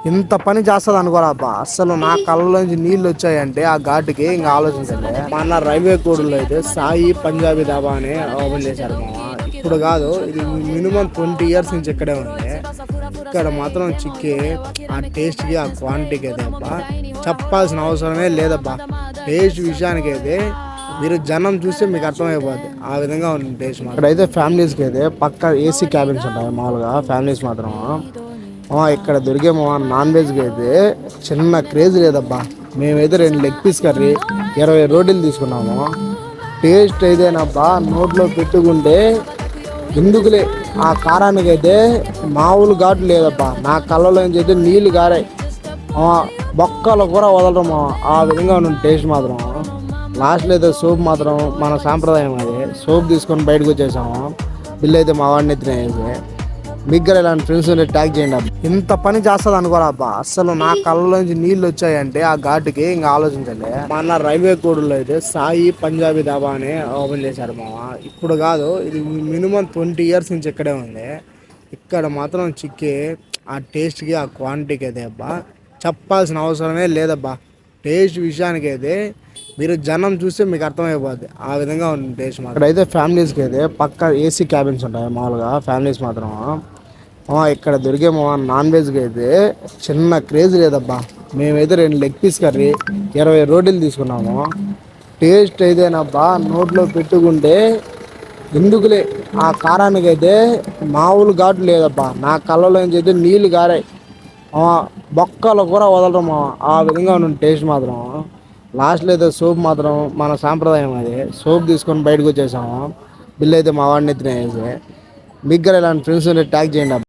ఇంత పని చేస్తుంది అనుకోరాబ్బా. అసలు నా కళ్ళలోంచి నీళ్ళు వచ్చాయంటే ఆ ఘాటుకి ఇంకా ఆలోచించండి. మన రైల్వే కోడ్లో అయితే సాయి పంజాబీ ధాబా అని ఓపెన్ చేశారు మామ. ఇప్పుడు కాదు, ఇది మినిమం 20 years నుంచి ఇక్కడే ఉంది. ఇక్కడ మాత్రం చిక్కి ఆ టేస్ట్కి ఆ క్వాంటిటీకి అయితే అబ్బా చెప్పాల్సిన అవసరమే లేదబ్బా. టేస్ట్ విషయానికి అయితే మీరు జనం చూస్తే మీకు అర్థమైపోద్ది, ఆ విధంగా ఉంది టేస్ట్. ఇక్కడైతే ఫ్యామిలీస్కి అయితే పక్క ఏసీ క్యాబిన్స్ ఉంటాయి మామూలుగా, ఫ్యామిలీస్ మాత్రం. ఇక్కడ దొరికే నాన్ వెజ్కి అయితే చిన్న క్రేజ్ లేదబ్బా. మేమైతే 2 లెగ్ పీస్ కర్రీ 20 రోటీలు తీసుకున్నాము. టేస్ట్ అయితేనబ్బా నోట్లో పెట్టుకుంటే ఎందుకులే, ఆ కారానికి అయితే మామూలు ఘాటు లేదబ్బా. నా కళ్ళలోంచి అయితే నీళ్ళు గారాయి. బొక్కలు కూడా వదలడం, ఆ విధంగా ఉన్న టేస్ట్ మాత్రం. లాస్ట్లో అయితే సోప్ మాత్రం మన సాంప్రదాయం, అది సోప్ తీసుకొని బయటకు వచ్చేసాము. బిల్లు అయితే మా వాడిని ఎత్తినేసి. మీకు కూడా ఇలాంటి ఫ్రెండ్స్ ఉంటే ట్యాగ్ చేయండి అబ్బా. ఇంత పని చేస్తుంది అనుకోరాబ్బా. అసలు నా కళ్ళలోంచి నీళ్ళు వచ్చాయంటే ఆ ఘాటుకి ఇంకా ఆలోచించండి. మన రైల్వే కోడ్లో అయితే సాయి పంజాబీ ధాబా అని ఓపెన్ చేశారు మామ. ఇప్పుడు కాదు, ఇది మినిమం 20 years నుంచి ఇక్కడే ఉంది. ఇక్కడ మాత్రం చిక్కి ఆ టేస్ట్కి ఆ క్వాంటిటీకి అయితే అబ్బా చెప్పాల్సిన అవసరమే లేదబ్బా. టేస్ట్ విషయానికి అయితే మీరు జనం చూస్తే మీకు అర్థమైపోద్ది, ఆ విధంగా ఉంది టేస్ట్. ఇక్కడైతే ఫ్యామిలీస్కి అయితే పక్క ఏసీ క్యాబిన్స్ ఉంటాయి మామూలుగా, ఫ్యామిలీస్ మాత్రం. ఇక్కడ దొరికే నాన్ వెజ్కి అయితే చిన్న క్రేజ్ లేదబ్బా. మేమైతే 2 లెగ్ పీస్ కర్రీ 20 రోటీలు తీసుకున్నాము. టేస్ట్ అయితేనబ్బా నోట్లో పెట్టుకుంటే ఎందుకులే, ఆ కారానికి అయితే మామూలు ఘాటు లేదబ్బా. నా కళ్ళలోంచి అయితే నీళ్ళు గారాయి. బొక్కలు కూడా వదలడం, ఆ విధంగా ఉన్న టేస్ట్ మాత్రం. లాస్ట్లో అయితే సోప్ మాత్రం మన సాంప్రదాయం, అది సోప్ తీసుకొని బయటకు వచ్చేసాము. బిల్లు అయితే మా వాడిని ఎత్తినేసి. మీకు కూడా ఇలాంటి ఫ్రెండ్స్ ఉంటే ట్యాగ్ చేయండి అబ్బా.